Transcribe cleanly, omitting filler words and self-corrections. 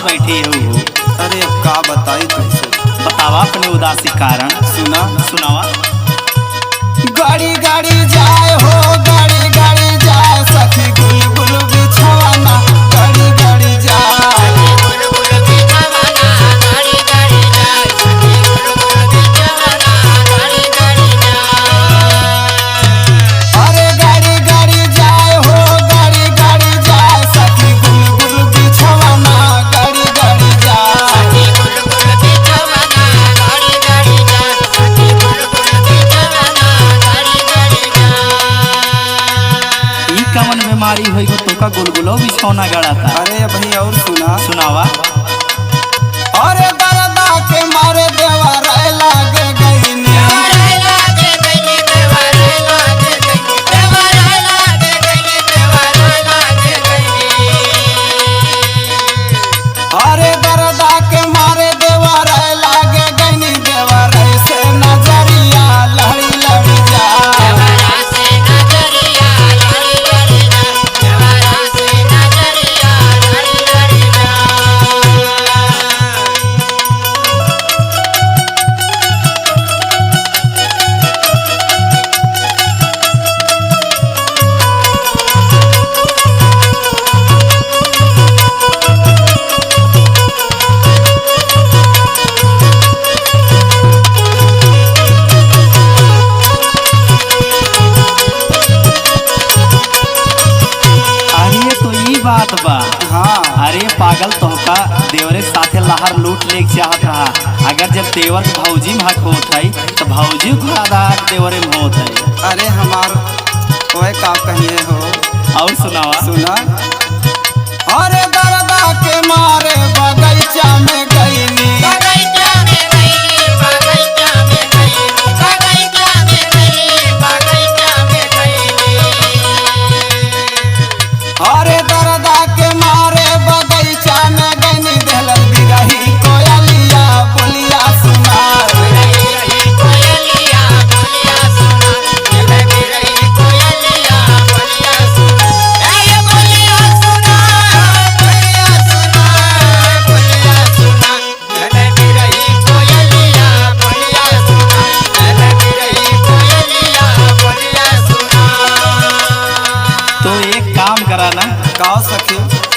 उदास बैठी हो? अरे अब का बताई तुमसे। बतावा अपने उदासी कारण। सुना सुनावा। गाड़ी गाड़ी जाए हो, गाड़ी गाड़ी जाए सखी गुल गुल बिछवाना, गाड़ी गाड़ी जाए। अरे गाड़ी गाड़ी जाए हो, गाड़ी गाड़ी जाए सखी गुल गुल बिछवाना, गाड़ी गाड़ी जाए। ई कवन बीमारी होई गो तोका गुलगुलो बिछौना गड़ाता? अरे भाई और सुना। सुनावा। अरे दरदा के मारे देवा रह लागे गईनी। अरे दरदा के मारे देवा रह लागे गईनी, देवा रह से नजरिया लड़ी लड़ी जाए। अरे तो ई बात बा। हाँ अरे पागल तोहका देवरे साथे लहर लूट ले चाहत रहा। अगर जब देवर के भौजी में हक होत है तो भौजी को आधा हक देवरे में होत है। अरे हमार ओए का कहिए हो। और सुनावा। सुना। अरे दरदा के मारे बगीचा में गईनी। अरे दरदा के मारे बगीचा में गईनी, देहलन बिरही कोयलिया बोलिया सुना। तो एक काम करा ना, का सखी।